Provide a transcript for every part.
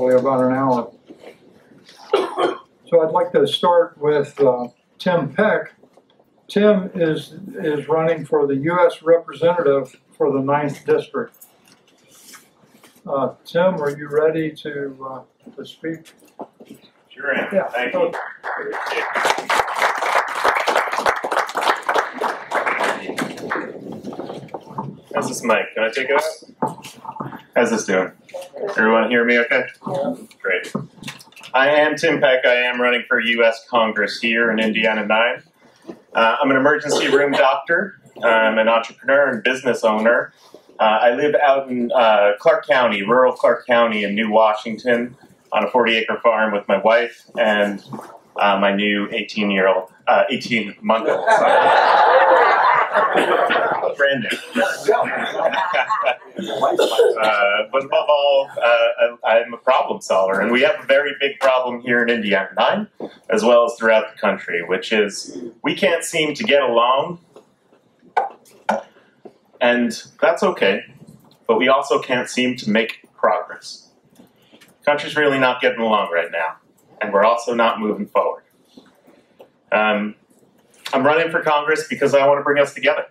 probably about an hour. So I'd like to start with Tim Peck. Tim is running for the U.S. representative for the 9th District. Tim, are you ready to speak? Sure am. Yeah. Thank you. How's this mic? Can I take it out? How's this doing? Everyone hear me okay? Yeah. Great. I am Tim Peck. I am running for U.S. Congress here in Indiana 9. I'm an emergency room doctor. I'm an entrepreneur and business owner. I live out in Clark County, rural Clark County in New Washington on a 40-acre farm with my wife and my new 18-month-old son. Brand new. But above all, I'm a problem solver, and we have a very big problem here in Indiana 9, as well as throughout the country, which is we can't seem to get along, and that's okay, but we also can't seem to make progress. The country's really not getting along right now, and we're also not moving forward. I'm running for Congress because I want to bring us together.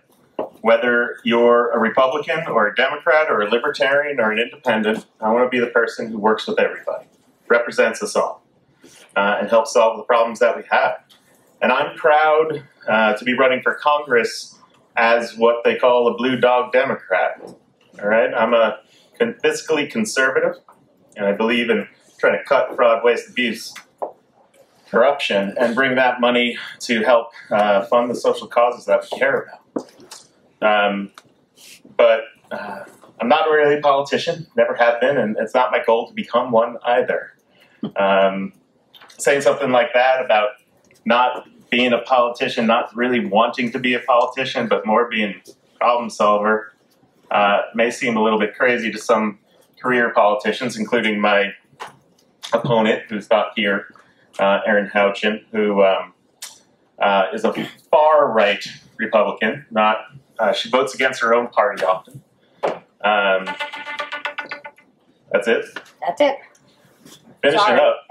Whether you're a Republican or a Democrat or a Libertarian or an Independent, I want to be the person who works with everybody, represents us all, and helps solve the problems that we have. And I'm proud to be running for Congress as what they call a blue dog Democrat. All right, I'm a fiscally conservative, and I believe in trying to cut fraud, waste, abuse, corruption, and bring that money to help fund the social causes that we care about. But I'm not really a politician, never have been, and it's not my goal to become one either. Saying something like that about not being a politician, not really wanting to be a politician, but more being a problem solver, may seem a little bit crazy to some career politicians, including my opponent, who's not here, Erin Houchin, who is a far-right Republican. She votes against her own party often. That's it? That's it. Finishing up,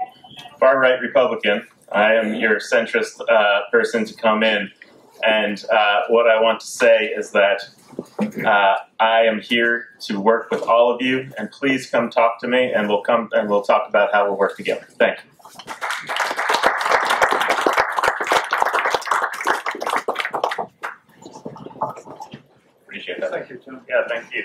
far-right Republican. I am your centrist person to come in. And what I want to say is that I am here to work with all of you, and please come talk to me, and we'll talk about how we'll work together. Thank you. Appreciate that. Thank you, Tim. Yeah, thank you.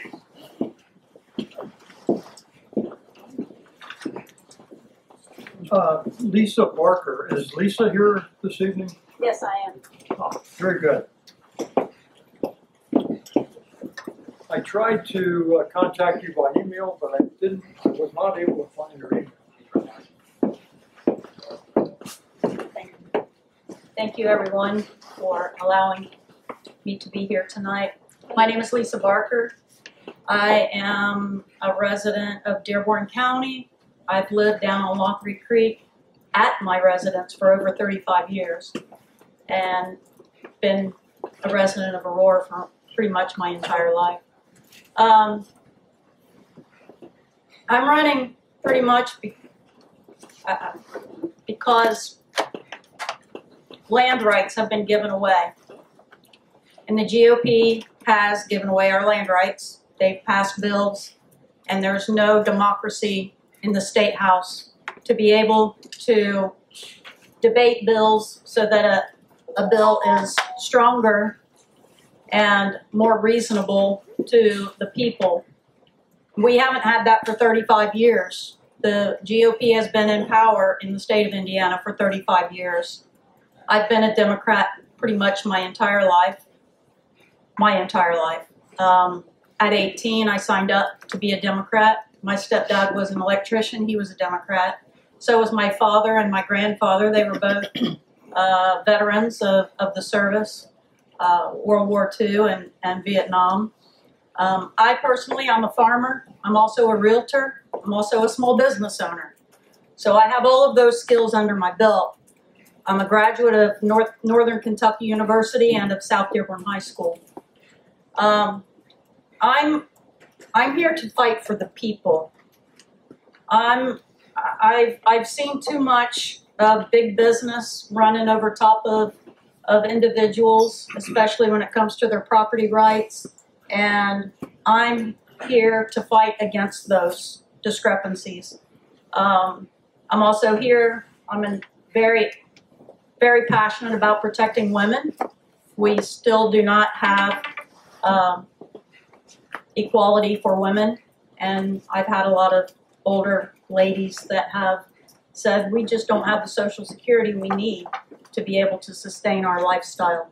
Lisa Barker. Is Lisa here this evening? Yes, I am. Oh, very good. I tried to contact you by email, but I was not able to find your email. Thank you, everyone, for allowing me to be here tonight. My name is Lisa Barker. I am a resident of Dearborn County. I've lived down on Lockery Creek at my residence for over 35 years and been a resident of Aurora for pretty much my entire life. I'm running pretty much because land rights have been given away. And the GOP has given away our land rights. They've passed bills, and there's no democracy in the State House to be able to debate bills so that a bill is stronger and more reasonable to the people. We haven't had that for 35 years. The GOP has been in power in the state of Indiana for 35 years. I've been a Democrat pretty much my entire life. At 18, I signed up to be a Democrat. My stepdad was an electrician. He was a Democrat. So was my father and my grandfather. They were both veterans of the service, World War II and Vietnam. I personally, I'm a farmer. I'm also a realtor. I'm also a small business owner. So I have all of those skills under my belt. I'm a graduate of Northern Kentucky University and of South Dearborn High School. I'm here to fight for the people. I'm I've seen too much of big business running over top of individuals, especially when it comes to their property rights. And I'm here to fight against those discrepancies. I'm also here, very, very passionate about protecting women. We still do not have equality for women, and I've had a lot of older ladies that have said we just don't have the Social Security we need to be able to sustain our lifestyle.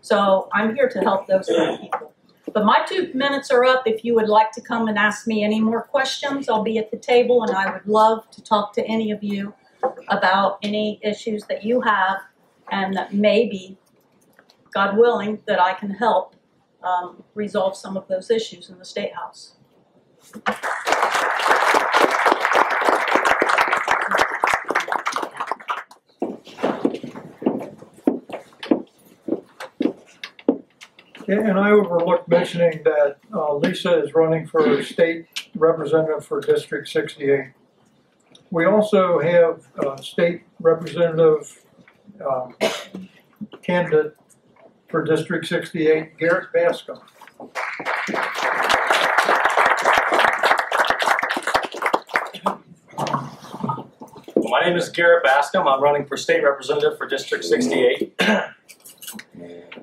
So I'm here to help those kind of people. But my 2 minutes are up. If you would like to come and ask me any more questions, I'll be at the table, and I would love to talk to any of you about any issues that you have, and that maybe, God willing, that I can help resolve some of those issues in the State House. And I overlooked mentioning that Lisa is running for state representative for District 68. We also have state representative candidate for District 68, Garrett Bascom. My name is Garrett Bascom. I'm running for state representative for District 68.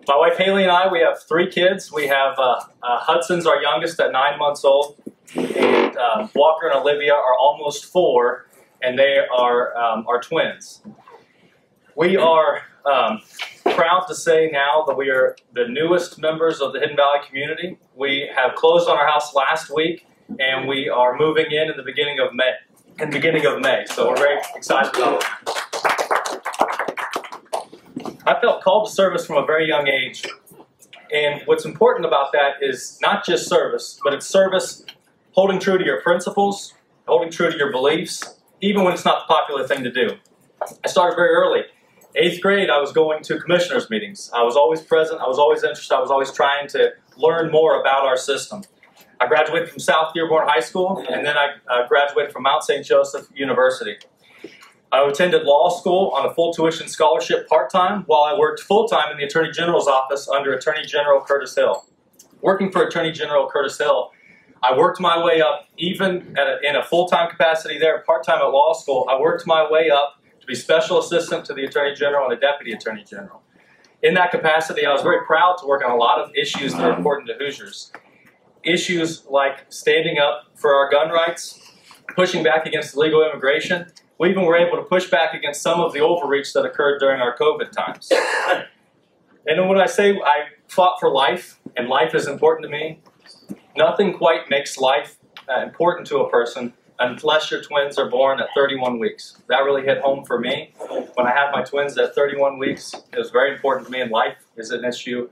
My wife Haley and I, we have 3 kids. We have Hudson's our youngest at 9 months old, and Walker and Olivia are almost 4, and they are our twins. We are proud to say now that we are the newest members of the Hidden Valley community. We have closed on our house last week, and we are moving in the beginning of May. So we're very excited about it. I felt called to service from a very young age. And what's important about that is not just service, but it's service holding true to your principles, holding true to your beliefs, even when it's not the popular thing to do. I started very early. 8th grade, I was going to commissioners' meetings. I was always present. I was always interested. I was always trying to learn more about our system. I graduated from South Dearborn High School, and then I graduated from Mount St. Joseph University. I attended law school on a full tuition scholarship part-time while I worked full-time in the Attorney General's office under Attorney General Curtis Hill. Working for Attorney General Curtis Hill, I worked my way up, even in a full-time capacity there, part-time at law school, I worked my way up to be special assistant to the Attorney General and a deputy Attorney General. In that capacity, I was very proud to work on a lot of issues that are important to Hoosiers. Issues like standing up for our gun rights, pushing back against illegal immigration. We even were able to push back against some of the overreach that occurred during our COVID times. And when I say I fought for life, and life is important to me, nothing quite makes life important to a person unless your twins are born at 31 weeks. That really hit home for me. When I had my twins at 31 weeks, it was very important to me, and life is an issue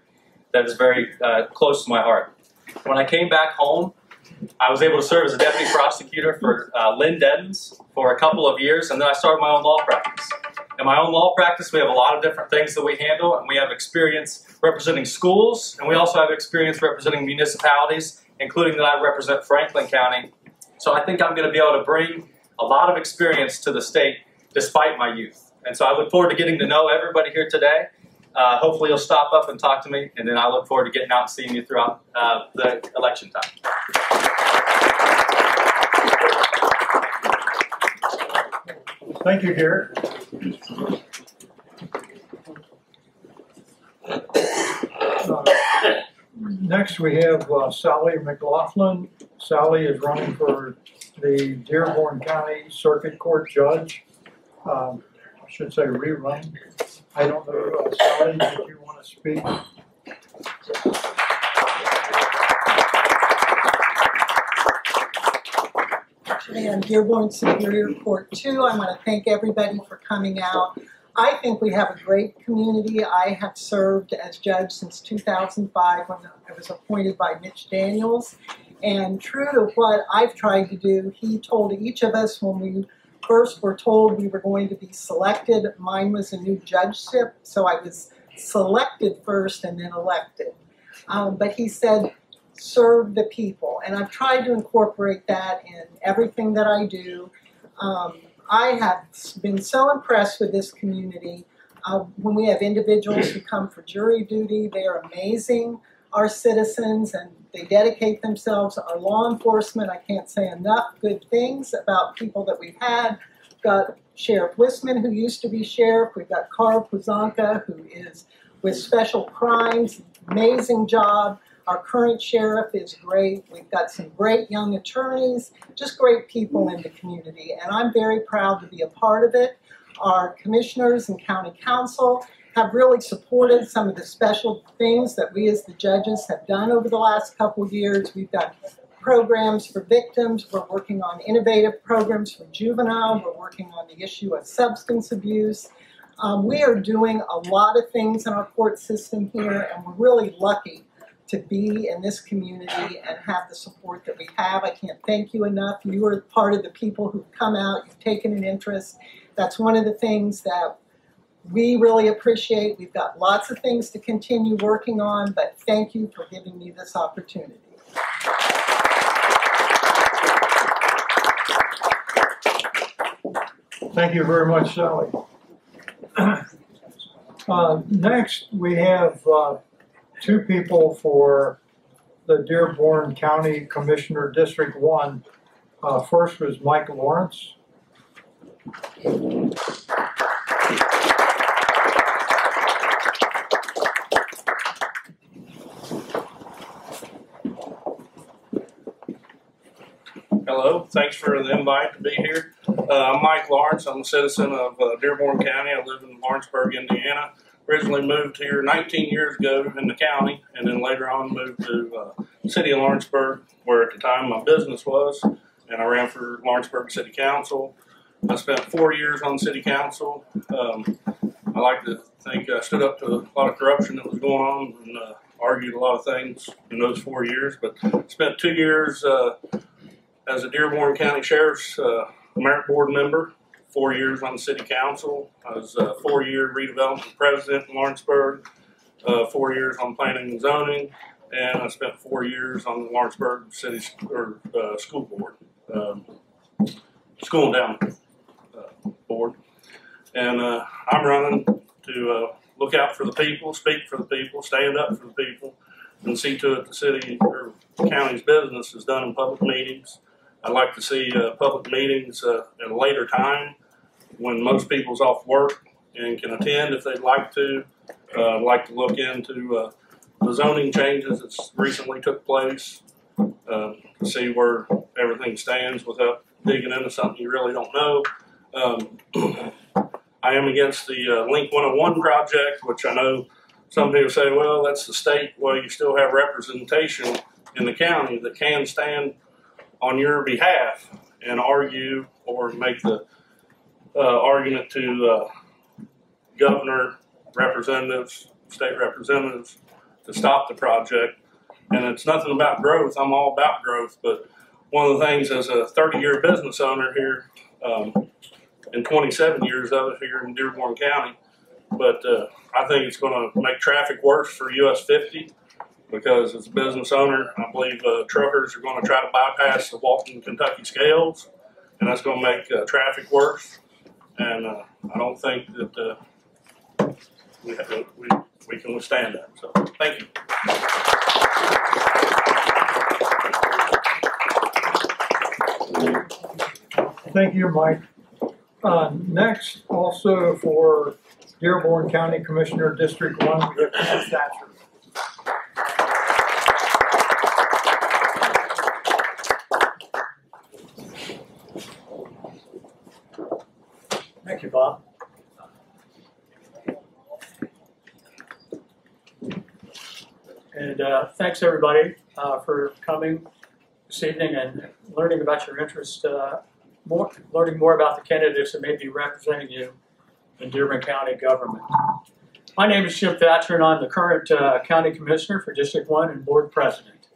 that is very close to my heart. When I came back home, I was able to serve as a deputy prosecutor for Lynn Deddens for a couple of years, and then I started my own law practice. In my own law practice, we have a lot of different things that we handle, and we have experience representing schools, and we also have experience representing municipalities, including that I represent Franklin County. So I think I'm going to be able to bring a lot of experience to the state despite my youth. And so I look forward to getting to know everybody here today. Hopefully you'll stop up and talk to me, and then I look forward to getting out and seeing you throughout the election time. Thank you, Garrett. Next, we have Sally McLaughlin. Sally is running for the Dearborn County Circuit Court Judge. I should say rerun. I don't know, Sally, if you want to speak. Today on Dearborn Superior Court 2, I want to thank everybody for coming out. I think we have a great community. I have served as judge since 2005 when I was appointed by Mitch Daniels. And true to what I've tried to do, he told each of us when we first were told we were going to be selected. Mine was a new judgeship, so I was selected first and then elected. But he said, serve the people. And I've tried to incorporate that in everything that I do. I have been so impressed with this community. When we have individuals who come for jury duty, they are amazing, our citizens, and they dedicate themselves. Our law enforcement, I can't say enough good things about people that we've had. We've got Sheriff Wisman, who used to be sheriff. We've got Carl Puzanka, who is with special crimes, amazing job. Our current sheriff is great. We've got some great young attorneys, just great people in the community, and I'm very proud to be a part of it. Our commissioners and county council have really supported some of the special things that we as the judges have done over the last couple of years. We've got programs for victims. We're working on innovative programs for juvenile. We're working on the issue of substance abuse. We are doing a lot of things in our court system here, and we're really lucky to be in this community and have the support that we have. I can't thank you enough. You are part of the people who've come out, you've taken an interest. That's one of the things that we really appreciate. We've got lots of things to continue working on, but thank you for giving me this opportunity. Thank you very much, Sally. Next, we have two people for the Dearborn County Commissioner District 1. First was Mike Lawrence. Hello, thanks for the invite to be here. I'm Mike Lawrence. I'm a citizen of Dearborn County. I live in Lawrenceburg, Indiana. Originally moved here 19 years ago in the county, and then later on moved to the city of Lawrenceburg, where at the time my business was, and I ran for Lawrenceburg City Council. I spent 4 years on city council. I like to think I stood up to a lot of corruption that was going on and argued a lot of things in those 4 years, but spent 2 years as a Dearborn County Sheriff's Merit Board member, 4 years on the City Council. I was a 4-year redevelopment president in Lawrenceburg, 4 years on planning and zoning, and I spent 4 years on the Lawrenceburg City School Board, School Endowment Board. And I'm running to look out for the people, speak for the people, stand up for the people, and see to it the city or county's business is done in public meetings. I'd like to see public meetings at a later time when most people's off work and can attend if they'd like to. I'd like to look into the zoning changes that's recently took place to see where everything stands without digging into something you really don't know. I am against the Link 101 project, which I know some people say, well, that's the state. Well, you still have representation in the county that can stand on your behalf and argue or make the argument to governor, representatives, state representatives to stop the project. And it's nothing about growth. I'm all about growth. But one of the things as a 30-year business owner here, and 27 years of it here in Dearborn County, but I think it's going to make traffic worse for US 50. Because as a business owner, I believe truckers are going to try to bypass the Walton, Kentucky scales, and that's going to make traffic worse. And I don't think that we can withstand that. So, thank you. Thank you, Mike. Next, also for Dearborn County Commissioner District 1, we have Pam Thatcher. Thank you, Bob. And thanks everybody for coming this evening and learning about your interest, learning more about the candidates that may be representing you in Dearborn County government. My name is Jim Thatcher, and I'm the current County Commissioner for District 1 and Board President.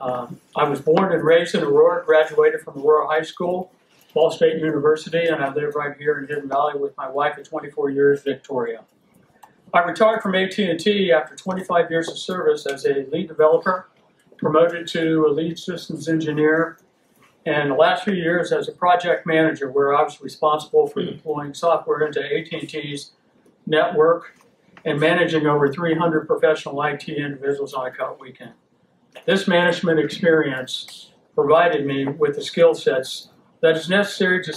I was born and raised in Aurora, graduated from Aurora High School, Ball State University, and I live right here in Hidden Valley with my wife of 24 years, Victoria. I retired from AT&T after 25 years of service as a lead developer, promoted to a lead systems engineer, And the last few years as a project manager, where I was responsible for deploying software into AT&T's network and managing over 300 professional IT individuals on a cut weekend. This management experience provided me with the skill sets that is necessary to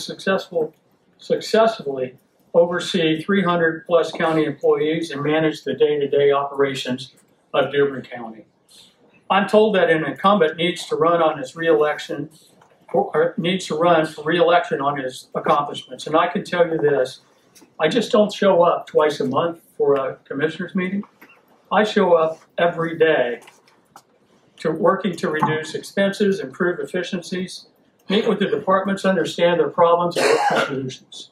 successfully oversee 300 plus county employees and manage the day-to-day operations of Dearborn County. I'm told that an incumbent needs to run on his re-election, or needs to run for re-election on his accomplishments. And I can tell you this, I just don't show up twice a month for a commissioners meeting. I show up every day to working to reduce expenses, improve efficiencies, meet with the departments, understand their problems, and look for solutions.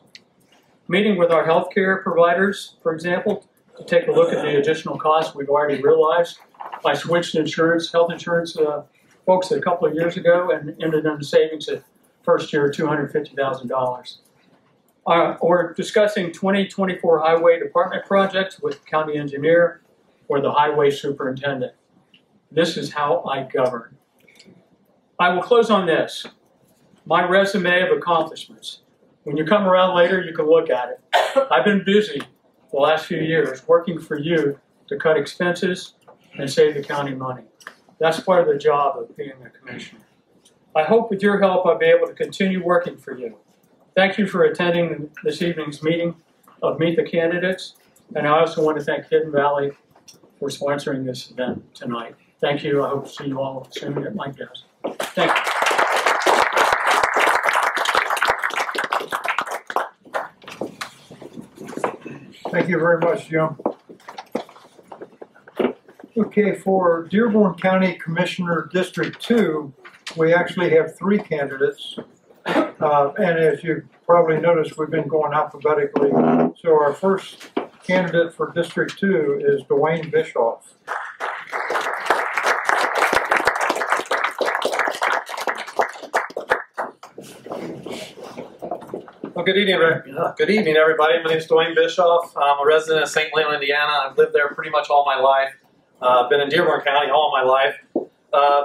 Meeting with our healthcare providers, for example, to take a look at the additional costs we've already realized. I switched health insurance folks a couple of years ago and ended up in savings at first year $250,000. Or discussing 2024 highway department projects with the county engineer or the highway superintendent. This is how I govern. I will close on this. My resume of accomplishments. When you come around later, you can look at it. I've been busy the last few years working for you to cut expenses and save the county money. That's part of the job of being a commissioner. I hope with your help I'll be able to continue working for you. Thank you for attending this evening's meeting of Meet the Candidates, and I also want to thank Hidden Valley for sponsoring this event tonight. Thank you. I hope to see you all soon at my desk. Thank you. Thank you very much, Jim. Okay, for Dearborn County Commissioner District 2, we actually have 3 candidates. And as you probably noticed, we've been going alphabetically. So our first candidate for District 2 is Dwayne Bischoff. Well, good evening, everybody. My name is Dwayne Bischoff. I'm a resident of St. Leon, Indiana. I've lived there pretty much all my life. Been in Dearborn County all my life.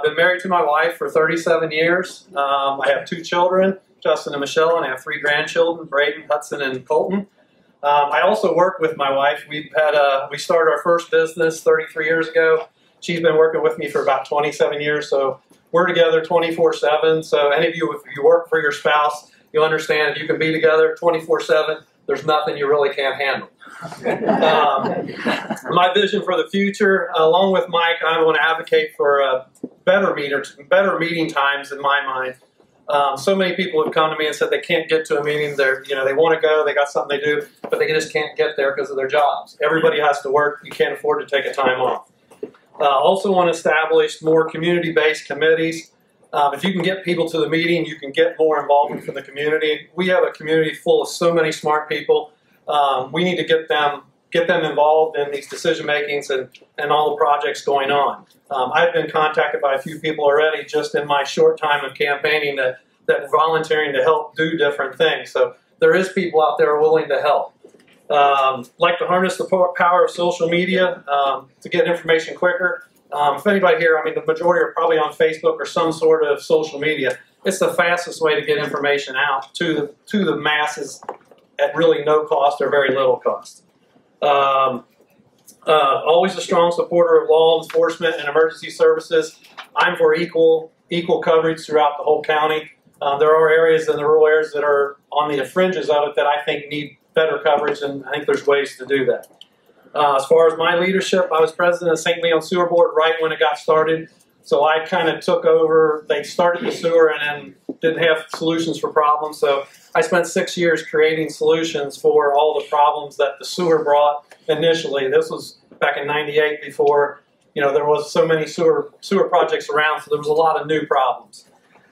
Been married to my wife for 37 years. I have 2 children, Justin and Michelle, and I have 3 grandchildren, Braden, Hudson, and Colton. I also work with my wife. We started our first business 33 years ago. She's been working with me for about 27 years, so we're together 24/7. So any of you, if you work for your spouse, you'll understand if you can be together 24/7, there's nothing you really can't handle. My vision for the future, along with Mike, I want to advocate for better meeting times in my mind. So many people have come to me and said they can't get to a meeting. They want to go, they got something they do, but they just can't get there because of their jobs. Everybody has to work. You can't afford to take a time off. Also want to establish more community-based committees. If you can get people to the meeting, you can get more involvement from the community. We have a community full of so many smart people. We need to get them involved in these decision makings and all the projects going on. I've been contacted by a few people already just in my short time of campaigning that volunteering to help do different things. So there is people out there willing to help. Like to harness the power of social media to get information quicker. If anybody here, I mean, the majority are probably on Facebook or some sort of social media. It's the fastest way to get information out to the masses at really no cost or very little cost. Always a strong supporter of law enforcement and emergency services. I'm for equal coverage throughout the whole county. There are areas in the rural areas that are on the fringes of it that I think need better coverage, and I think there's ways to do that. As far as my leadership, I was president of St. Leon Sewer Board right when it got started. So I kind of took over. They started the sewer and then didn't have solutions for problems. So I spent 6 years creating solutions for all the problems that the sewer brought initially. This was back in '98 before, there was so many sewer projects around, so there was a lot of new problems.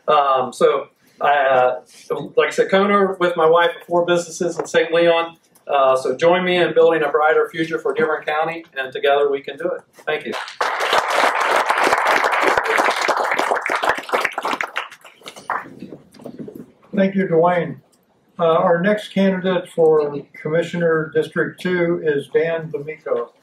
Like I said, co-owner with my wife of 4 businesses in St. Leon. So join me in building a brighter future for Dearborn County, and together we can do it. Thank you. Thank you, Dwayne. Our next candidate for Commissioner District 2 is Dan D'Amico.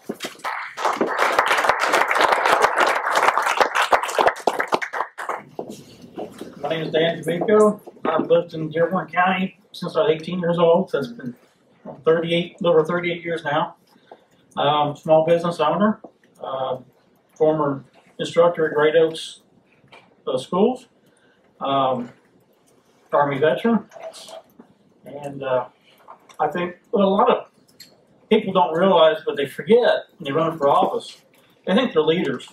My name is Dan D'Amico. I've lived in Dearborn County since I was 18 years old, so it's been over 38 years now. Small business owner, former instructor at Great Oaks Schools, Army veteran, and I think what a lot of people don't realize, but they forget when they run for office, they think they're leaders.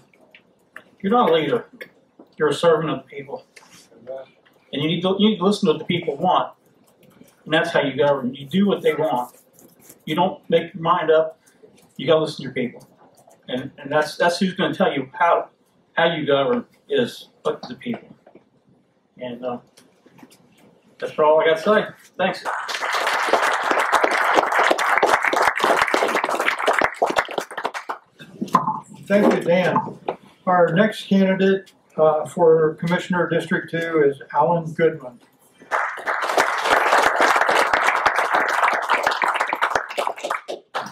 You're not a leader. You're a servant of the people. And you need to listen to what the people want. And that's how you govern. You do what they want. You don't make your mind up. You got to listen to your people. And that's who's going to tell you how you govern is up to the people. And that's all I got to say. Thanks. Thank you, Dan. Our next candidate for Commissioner District 2 is Alan Goodman.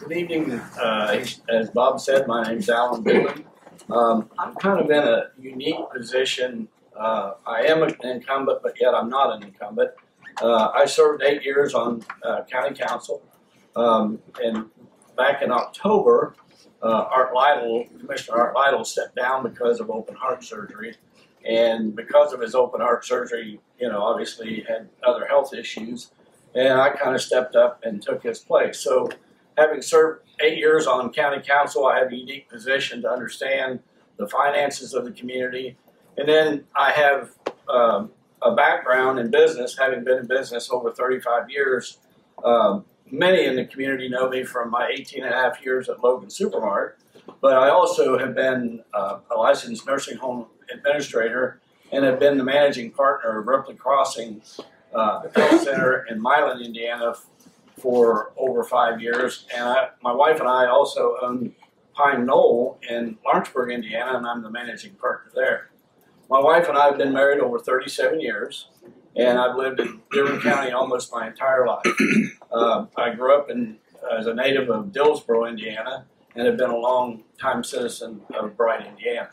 Good evening. As Bob said, my name is Alan Goodman. I'm kind of in a unique position. I am an incumbent, but yet I'm not an incumbent. I served 8 years on county council, and back in October, Commissioner Art Lytle stepped down because of open heart surgery, and because of his open heart surgery, obviously he had other health issues, and I kind of stepped up and took his place. So, having served 8 years on county council, I have a unique position to understand the finances of the community, and then I have a background in business, having been in business over 35 years. Many in the community know me from my 18 and a half years at Logan Supermart, but I also have been a licensed nursing home administrator and have been the managing partner of Ripley Crossing Health Center in Milan, Indiana for over 5 years. And my wife and I also own Pine Knoll in Lawrenceburg, Indiana, and I'm the managing partner there. My wife and I have been married over 37 years. And I've lived in Dearborn County almost my entire life. I grew up as a native of Dillsboro, Indiana, and have been a long-time citizen of Bright, Indiana.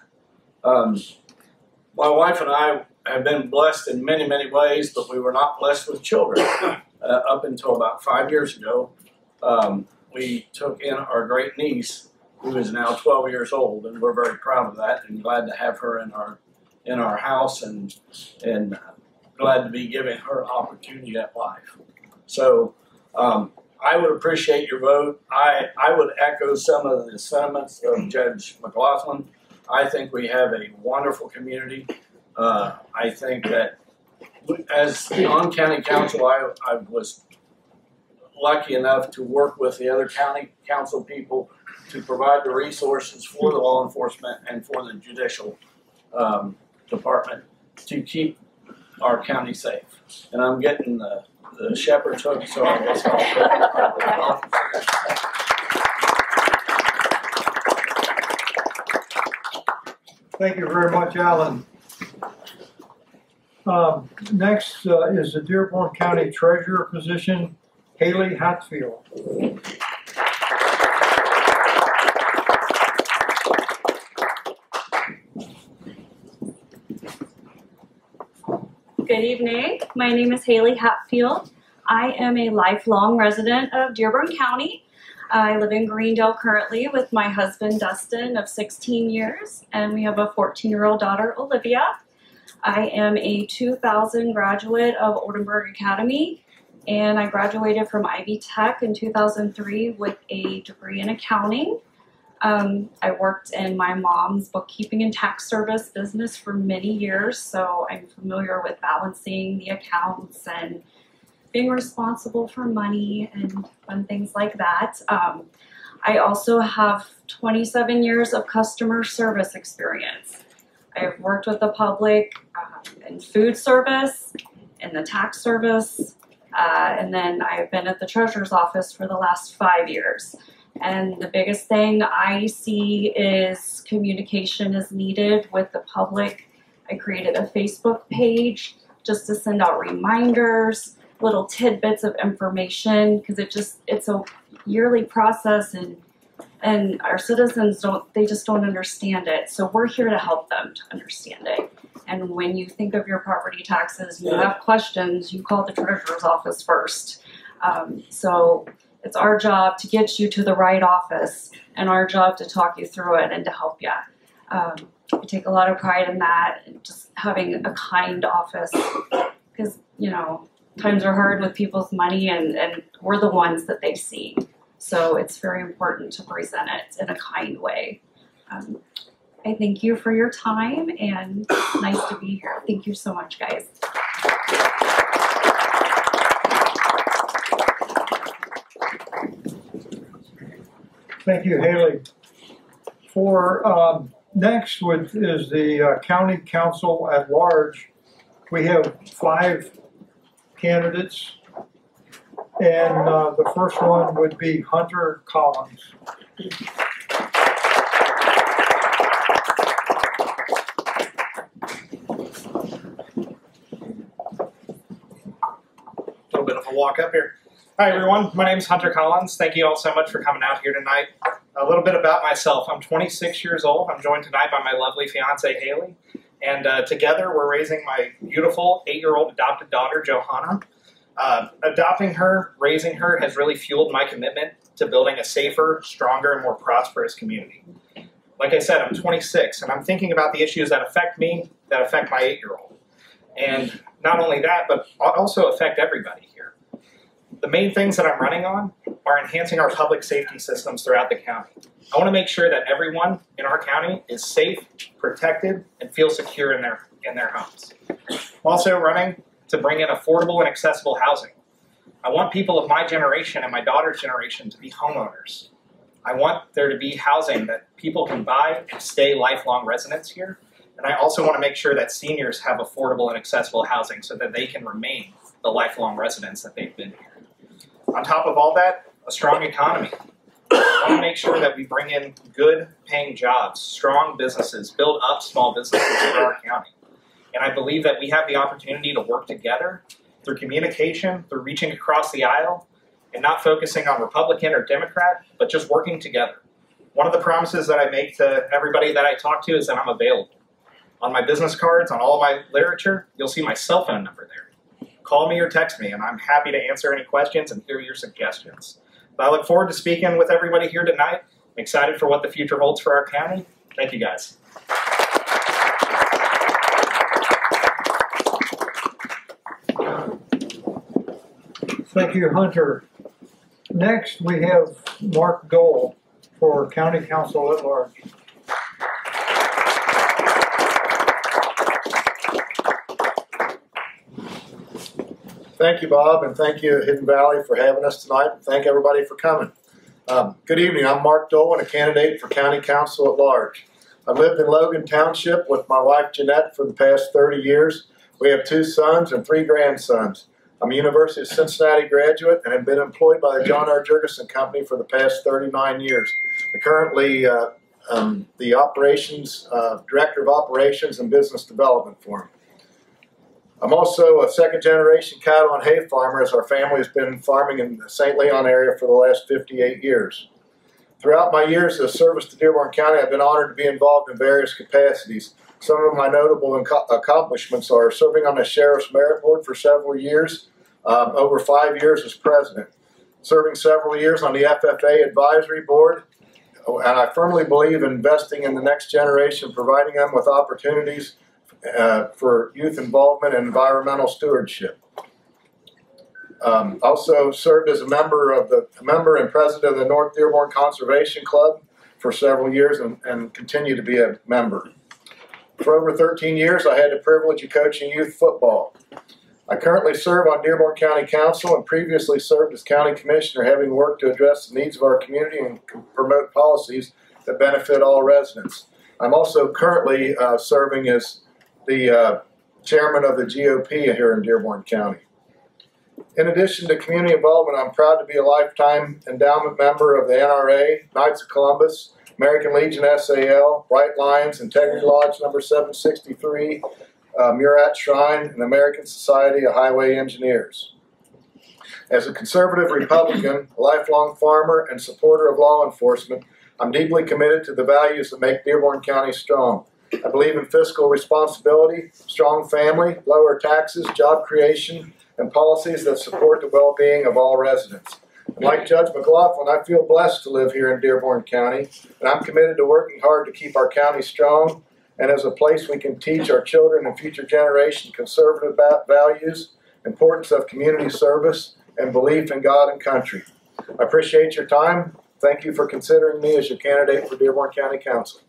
My wife and I have been blessed in many, many ways, but we were not blessed with children. Up until about 5 years ago, we took in our great niece, who is now 12 years old, and we're very proud of that and glad to have her in our house and glad to be giving her an opportunity at life. So I would appreciate your vote. I would echo some of the sentiments of Judge McLaughlin. I think we have a wonderful community. I think that as on county council, I was lucky enough to work with the other county council people to provide the resources for the law enforcement and for the judicial department to keep our county safe. And I'm getting the shepherd's hook, so I guess I'll Thank you very much, Alan. Next is the Dearborn County Treasurer position, Haley Hatfield. Good evening. My name is Haley Hatfield. I am a lifelong resident of Dearborn County. I live in Greendale currently with my husband Dustin of 16 years, and we have a 14-year-old daughter, Olivia. I am a 2000 graduate of Oldenburg Academy, and I graduated from Ivy Tech in 2003 with a degree in accounting. I worked in my mom's bookkeeping and tax service business for many years, so I'm familiar with balancing the accounts and being responsible for money and fun things like that. I also have 27 years of customer service experience. I've worked with the public in food service, in the tax service, and then I've been at the treasurer's office for the last 5 years. And the biggest thing I see is communication is needed with the public. I created a Facebook page just to send out reminders, little tidbits of information, because it's a yearly process, and And our citizens just don't understand it. So we're here to help them to understand it. And when you think of your property taxes, you have questions, you call the treasurer's office first. So it's our job to get you to the right office and our job to talk you through it and to help you. We take a lot of pride in that, just having a kind office, because, you know, times are hard with people's money and we're the ones that they see. So it's very important to present it in a kind way. I thank you for your time and it's nice to be here. Thank you so much, guys. Thank you, Haley. For next is the County Council at Large. We have 5 candidates, and the first one would be Hunter Collins. A little bit of a walk up here. Hi everyone, my name is Hunter Collins. Thank you all so much for coming out here tonight. A little bit about myself. I'm 26 years old. I'm joined tonight by my lovely fiance Haley, and together we're raising my beautiful 8-year-old adopted daughter Johanna. Adopting her, raising her has really fueled my commitment to building a safer, stronger, and more prosperous community. Like I said, I'm 26 and I'm thinking about the issues that affect me, that affect my 8-year-old. And not only that, but also affect everybody here. The main things that I'm running on are enhancing our public safety systems throughout the county. I want to make sure that everyone in our county is safe, protected, and feels secure in their homes. I'm also running to bring in affordable and accessible housing. I want people of my generation and my daughter's generation to be homeowners. I want there to be housing that people can buy and stay lifelong residents here. And I also want to make sure that seniors have affordable and accessible housing so that they can remain the lifelong residents that they've been here. On top of all that, a strong economy. I want to make sure that we bring in good paying jobs, strong businesses, build up small businesses in our county. And I believe that we have the opportunity to work together through communication, through reaching across the aisle, and not focusing on Republican or Democrat, but just working together. One of the promises that I make to everybody that I talk to is that I'm available. On my business cards, on all of my literature, you'll see my cell phone number there. Call me or text me, and I'm happy to answer any questions and hear your suggestions. But I look forward to speaking with everybody here tonight. I'm excited for what the future holds for our county. Thank you, guys. Thank you, Hunter. Next, we have Mark Dole for County Council at Large. Thank you, Bob, and thank you, Hidden Valley, for having us tonight. And thank everybody for coming. Good evening. I'm Mark Dolan, a candidate for County Council at Large. I've lived in Logan Township with my wife, Jeanette, for the past 30 years. We have 2 sons and 3 grandsons. I'm a University of Cincinnati graduate and have been employed by the John R. Jurgensen Company for the past 39 years. I'm currently the operations, Director of Operations and Business Development for him. I'm also a second-generation cattle and hay farmer, as our family has been farming in the St. Leon area for the last 58 years. Throughout my years of service to Dearborn County, I've been honored to be involved in various capacities. Some of my notable accomplishments are serving on the Sheriff's Merit Board for several years, over 5 years as president, serving several years on the FFA Advisory Board, and I firmly believe in investing in the next generation, providing them with opportunities for youth involvement and environmental stewardship. Also served as a member and president of the North Dearborn Conservation Club for several years and continue to be a member. For over 13 years, I had the privilege of coaching youth football. I currently serve on Dearborn County Council and previously served as county commissioner, having worked to address the needs of our community and promote policies that benefit all residents. I'm also currently serving as the chairman of the GOP here in Dearborn County. In addition to community involvement, I'm proud to be a lifetime endowment member of the NRA, Knights of Columbus, American Legion SAL, Bright Lions, Integrity Lodge number 763, Murat Shrine, and American Society of Highway Engineers. As a conservative Republican, a lifelong farmer, and supporter of law enforcement, I'm deeply committed to the values that make Dearborn County strong. I believe in fiscal responsibility, strong family, lower taxes, job creation, and policies that support the well-being of all residents. And like Judge McLaughlin, I feel blessed to live here in Dearborn County, and I'm committed to working hard to keep our county strong and as a place we can teach our children and future generations conservative values, importance of community service, and belief in God and country. I appreciate your time. Thank you for considering me as your candidate for Dearborn County Council.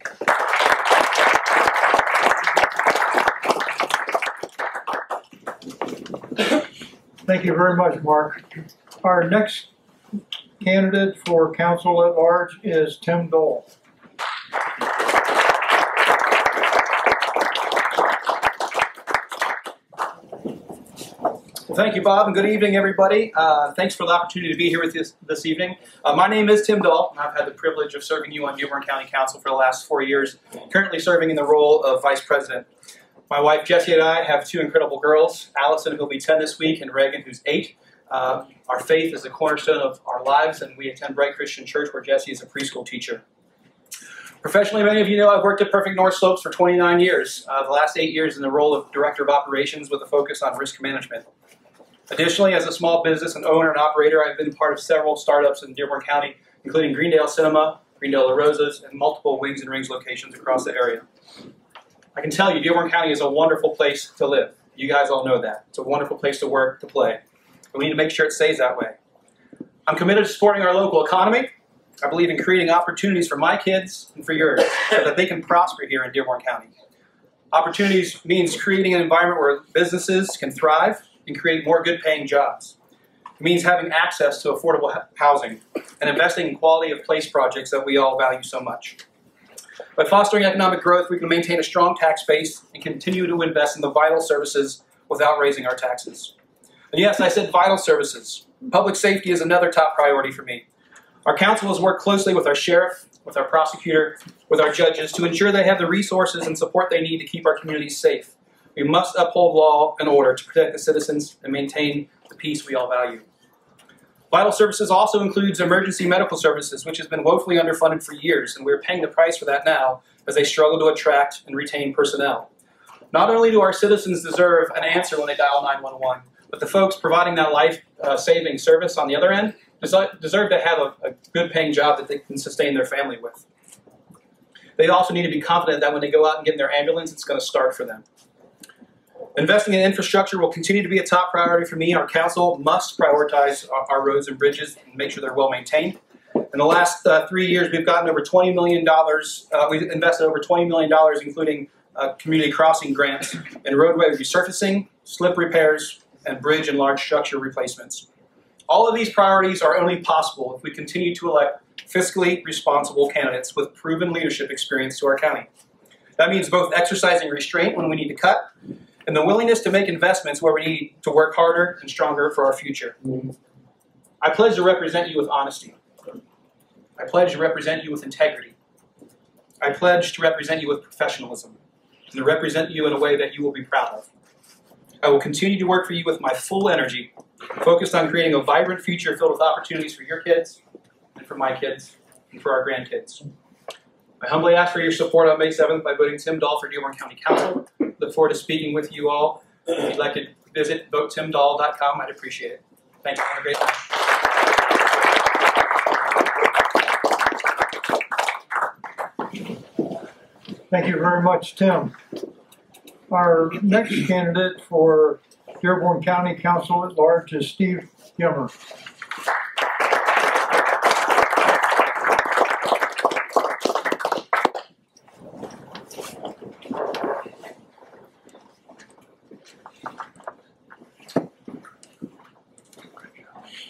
Thank you very much, Mark. Our next candidate for council at large is Tim Dole. Well, thank you, Bob, and good evening, everybody. Thanks for the opportunity to be here with you this evening. My name is Tim Dole, and I've had the privilege of serving you on Dearborn County Council for the last 4 years, currently serving in the role of Vice President. My wife, Jessie, and I have 2 incredible girls, Allison, who will be 10 this week, and Reagan, who's 8. Our faith is the cornerstone of our lives, and we attend Bright Christian Church, where Jessie is a preschool teacher. Professionally, many of you know I've worked at Perfect North Slopes for 29 years, the last 8 years in the role of Director of Operations with a focus on risk management. Additionally, as a small business and owner and operator, I've been part of several startups in Dearborn County, including Greendale Cinema, Greendale La Rosas, and multiple Wings and Rings locations across the area. I can tell you, Dearborn County is a wonderful place to live. You guys all know that. It's a wonderful place to work, to play. And we need to make sure it stays that way. I'm committed to supporting our local economy. I believe in creating opportunities for my kids and for yours so that they can prosper here in Dearborn County. Opportunities means creating an environment where businesses can thrive and create more good-paying jobs. It means having access to affordable housing and investing in quality of place projects that we all value so much. By fostering economic growth, we can maintain a strong tax base and continue to invest in the vital services without raising our taxes. And yes, I said vital services. Public safety is another top priority for me. Our council has worked closely with our sheriff, with our prosecutor, with our judges to ensure they have the resources and support they need to keep our communities safe. We must uphold law and order to protect the citizens and maintain the peace we all value. Vital services also includes emergency medical services, which has been woefully underfunded for years, and we're paying the price for that now as they struggle to attract and retain personnel. Not only do our citizens deserve an answer when they dial 911, but the folks providing that life-saving service on the other end deserve to have a good-paying job that they can sustain their family with. They also need to be confident that when they go out and get in their ambulance, it's going to start for them. Investing in infrastructure will continue to be a top priority for me. Our council must prioritize our roads and bridges and make sure they're well maintained. In the last 3 years, we've gotten over $20 million. We've invested over $20 million, including community crossing grants and roadway resurfacing, slip repairs, and bridge and large structure replacements. All of these priorities are only possible if we continue to elect fiscally responsible candidates with proven leadership experience to our county. That means both exercising restraint when we need to cut and the willingness to make investments where we need to work harder and stronger for our future. I pledge to represent you with honesty. I pledge to represent you with integrity. I pledge to represent you with professionalism and to represent you in a way that you will be proud of. I will continue to work for you with my full energy, focused on creating a vibrant future filled with opportunities for your kids and for my kids and for our grandkids. I humbly ask for your support on May 7th by voting Tim Dole for Dearborn County Council. Look forward to speaking with you all. If you'd like to visit votetimdole.com, I'd appreciate it. Thank you. Have a great night. Thank you very much, Tim. Our next candidate for Dearborn County Council at Large is Steve Gimmer.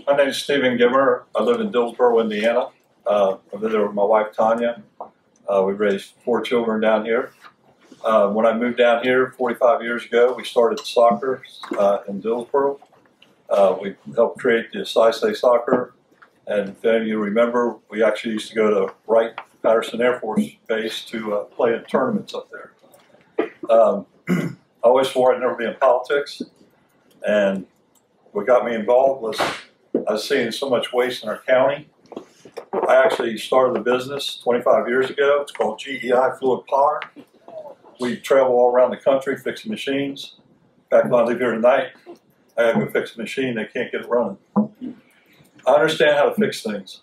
My name is Stephen Gimmer. I live in Dillsboro, Indiana. I live there with my wife, Tanya. We raised 4 children down here. When I moved down here 45 years ago, we started soccer in Dillsboro. We helped create the Sci-State Soccer. And if any of you remember, we actually used to go to Wright-Patterson Air Force Base to play in tournaments up there. I always swore I'd never be in politics. And what got me involved was I was seeing so much waste in our county, I actually started a business 25 years ago. It's called hvlpoa. We travel all around the country fixing machines. In fact, when I leave here tonight, I gotta go fix a machine. They can't get it running. I understand how to fix things.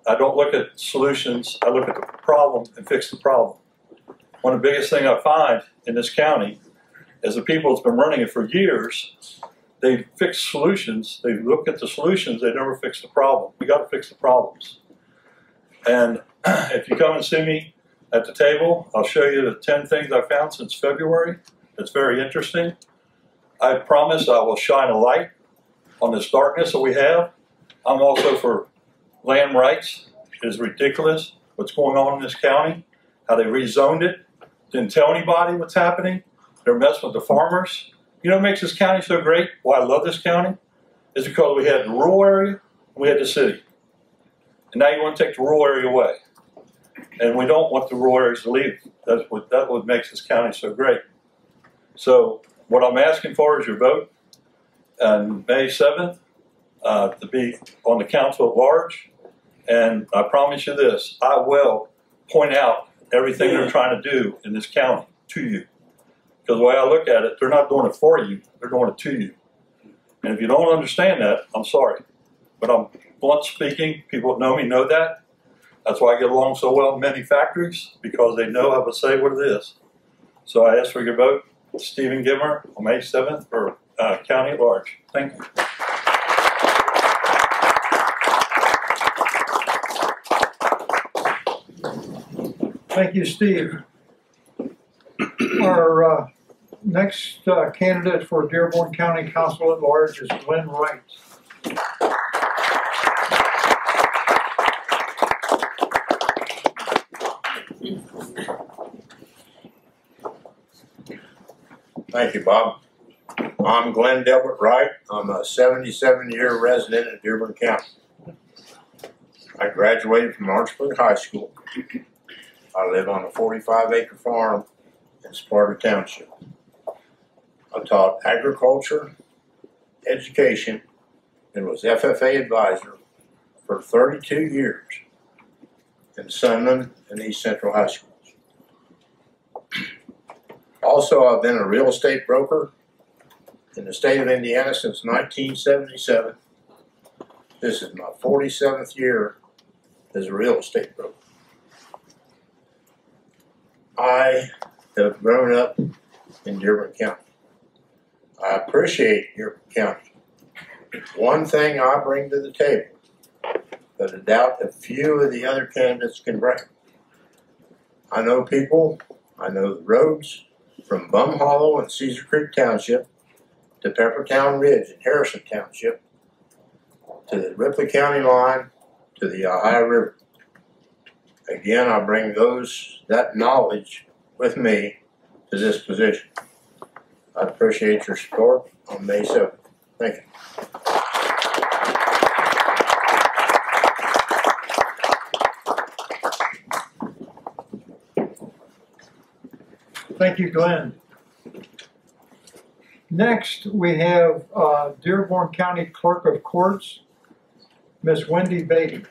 I don't look at solutions. I look at the problem and fix the problem. One of the biggest things I find in this county is the people that's been running it for years, they fix solutions. They look at the solutions. They never fix the problem. We got to fix the problems. And if you come and see me at the table, I'll show you the 10 things I found since February. It's very interesting. I promise I will shine a light on this darkness that we have. I'm also for land rights. It is ridiculous what's going on in this county, how they rezoned it, didn't tell anybody what's happening. They're messing with the farmers. You know what makes this county so great? Why I love this county? Is because we had the rural area and we had the city. And now you want to take the rural area away. And we don't want the rural areas to leave. That's what makes this county so great. So what I'm asking for is your vote on May 7th to be on the council at large. And I promise you this, I will point out everything they're trying to do in this county to you. Because the way I look at it, they're not doing it for you, they're doing it to you. And if you don't understand that, I'm sorry. But I'm blunt speaking, people that know me know that. That's why I get along so well in many factories, because they know how to say what it is. So I ask for your vote, Stephen Gimmer, on May 7th for county at large. Thank you. Thank you, Steve. Our next candidate for Dearborn County Council at Large is Glenn Wright. Thank you, Bob. I'm Glenn Delbert Wright. I'm a 77-year resident of Dearborn County. I graduated from Orangeburg High School. I live on a 45-acre farm in Sparta Township. I taught agriculture, education, and was FFA advisor for 32 years in Sunman and East Central High Schools. Also, I've been a real estate broker in the state of Indiana since 1977. This is my 47th year as a real estate broker. I have grown up in Dearborn County. I appreciate Dearborn County. One thing I bring to the table that I doubt a few of the other candidates can bring. I know people, I know the roads from Bum Hollow and Cedar Creek Township to Peppertown Ridge in Harrison Township to the Ripley County line to the Ohio River. Again, I bring that knowledge with me to this position. I appreciate your support on May 7th. Thank you. Thank you, Glenn. Next, we have Dearborn County Clerk of Courts, Ms. Wendy Beatty.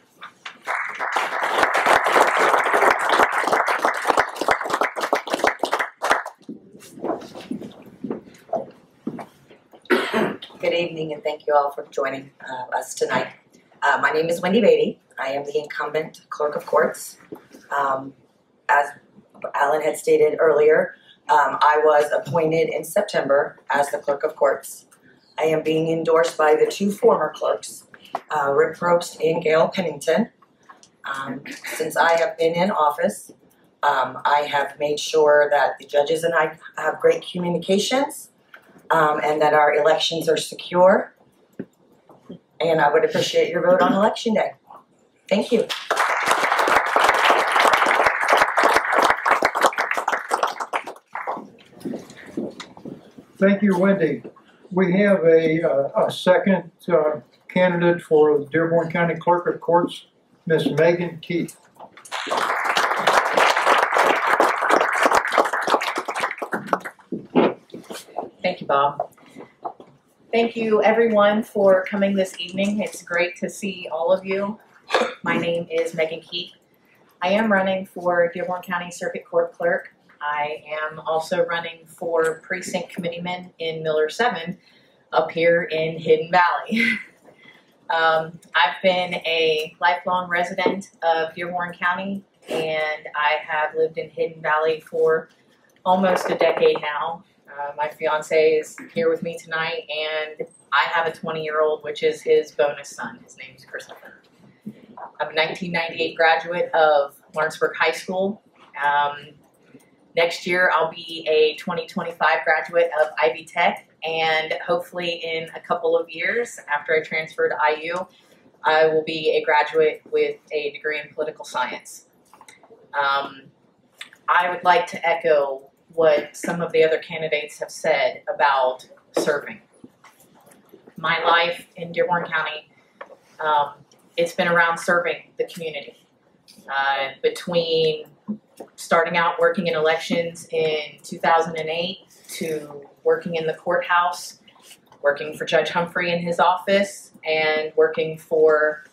Good evening, and thank you all for joining us tonight. My name is Wendy Beatty. I am the incumbent Clerk of Courts. As Alan had stated earlier, I was appointed in September as the Clerk of Courts. I am being endorsed by the two former clerks, Rick Probst and Gail Pennington. Since I have been in office, I have made sure that the judges and I have great communications, and that our elections are secure. And I would appreciate your vote on Election Day. Thank you. Thank you, Wendy. We have a second candidate for the Dearborn County Clerk of Courts, Ms. Megan Keith. Thank you, Bob. Thank you, everyone, for coming this evening. It's great to see all of you. My name is Megan Keith. I am running for Dearborn County Circuit Court Clerk. I am also running for Precinct Committeeman in Miller 7 up here in Hidden Valley. I've been a lifelong resident of Dearborn County, and I have lived in Hidden Valley for almost a decade now. My fiance is here with me tonight, and I have a 20-year-old, which is his bonus son. His name is Christopher. I'm a 1998 graduate of Lawrenceburg High School. Next year, I'll be a 2025 graduate of Ivy Tech, and hopefully in a couple of years, after I transfer to IU, I will be a graduate with a degree in political science. I would like to echo what some of the other candidates have said about serving. My life in Dearborn County, it's been around serving the community. Between starting out working in elections in 2008 to working in the courthouse, working for Judge Humphrey in his office, and working for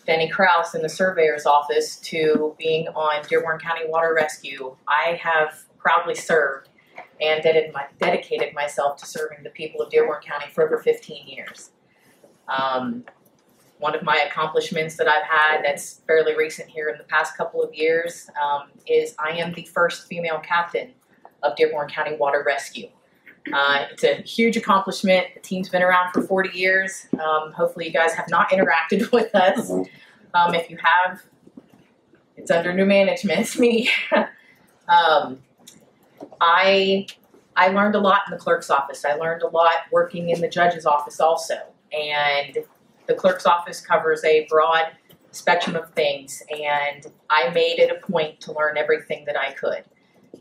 Denny Krause in the surveyor's office, to being on Dearborn County Water Rescue, I have proudly served and dedicated myself to serving the people of Dearborn County for over 15 years. One of my accomplishments that I've had that's fairly recent here in the past couple of years is I am the first female captain of Dearborn County Water Rescue. It's a huge accomplishment. The team's been around for 40 years. Hopefully you guys have not interacted with us. If you have, it's under new management. It's me. I learned a lot in the clerk's office. I learned a lot working in the judge's office also. And the clerk's office covers a broad spectrum of things, and I made it a point to learn everything that I could.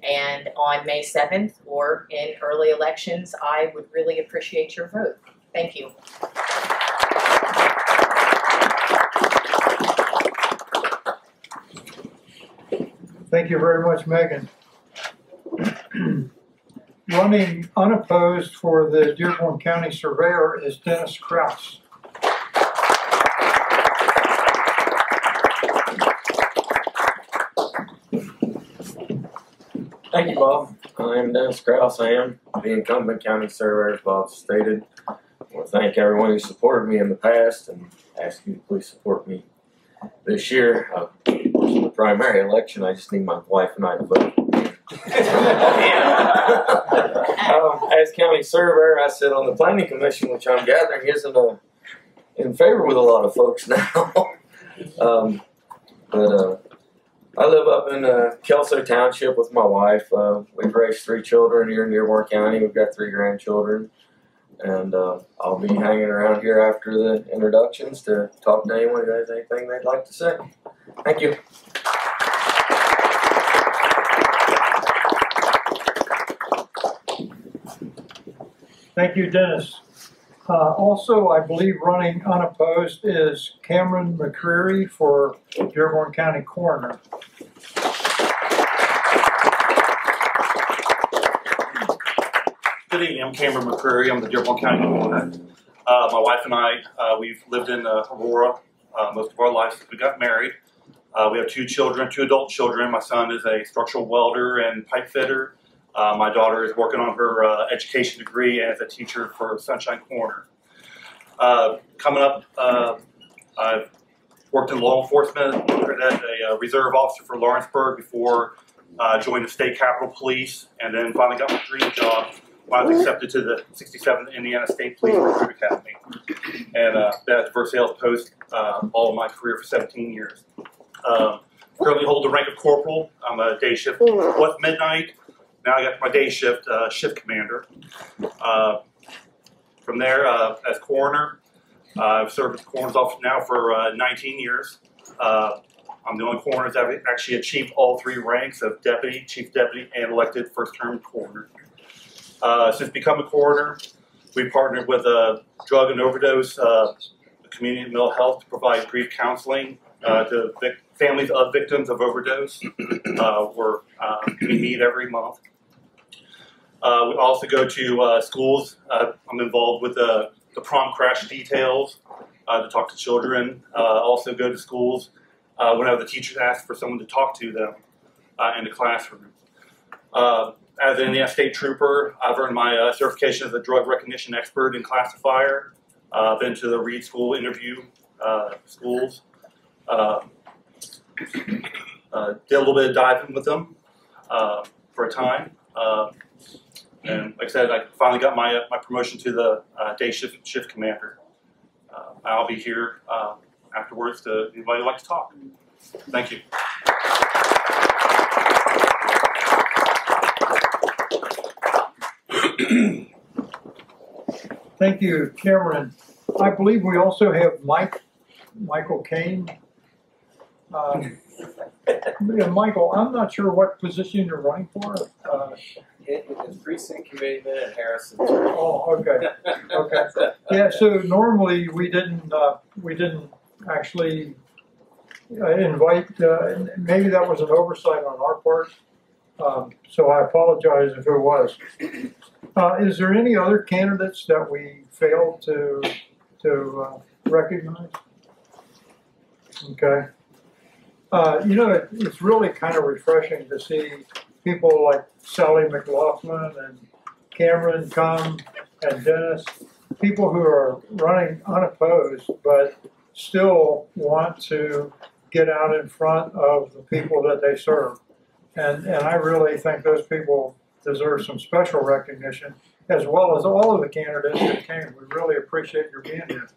And on May 7th, or in early elections, I would really appreciate your vote. Thank you. Thank you very much, Megan. Running unopposed for the Dearborn County Surveyor is Dennis Krause. Thank you, Bob. I am Dennis Krause. I am the incumbent county surveyor, as Bob stated. I want to thank everyone who supported me in the past and ask you to please support me this year. In the primary election, I just need my wife and I to vote. As county surveyor, I sit on the planning commission, which I'm gathering isn't in favor with a lot of folks now. I live up in Kelso Township with my wife. We've raised 3 children here in Dearborn County. We've got 3 grandchildren. And I'll be hanging around here after the introductions to talk to anyone who has anything they'd like to say. Thank you. Thank you, Dennis. Also, I believe running unopposed is Cameron McCreary for Dearborn County Coroner. Good evening, I'm Cameron McCreary. I'm the Dearborn County Coroner. My wife and I, we've lived in Aurora most of our lives since we got married. We have 2 children, 2 adult children. My son is a structural welder and pipe fitter. My daughter is working on her education degree as a teacher for Sunshine Corner. Coming up, I've worked in law enforcement, worked as a reserve officer for Lawrenceburg before joining the State Capitol Police, and then finally got my dream job when I was accepted to the 67th Indiana State Police Recruit Academy. And been at diverse sales post all of my career for 17 years. Currently hold the rank of corporal. I'm a day shift, was midnight. Now I got my day shift, shift commander. From there, as coroner, I've served as coroner's officer now for 19 years. I'm the only coroner that's actually achieved all 3 ranks of deputy, chief deputy, and elected first-term coroner. Since becoming coroner, we partnered with drug and overdose, the community mental health to provide grief counseling to families of victims of overdose. We meet every month. We also go to schools. I'm involved with the prom crash details to talk to children. Also go to schools whenever the teachers ask for someone to talk to them in the classroom. As an Indiana State Trooper, I've earned my certification as a drug recognition expert and classifier. Been to the Reed School interview schools. Did a little bit of diving with them for a time. And like I said, I finally got my promotion to the day shift commander. I'll be here afterwards to anybody who'd like to talk. Thank you. Thank you, Cameron. I believe we also have Michael Kane. Yeah, Michael, I'm not sure what position you're running for. It is precinct committeeman in Harrison. Oh, okay, okay. Yeah, so normally we didn't actually invite. Maybe that was an oversight on our part. So I apologize if it was. Is there any other candidates that we failed to recognize? Okay. You know, it's really kind of refreshing to see people like Sally McLaughlin and Cameron come and Dennis, people who are running unopposed but still want to get out in front of the people that they serve. And I really think those people deserve some special recognition, as well as all of the candidates that came. We really appreciate your being here.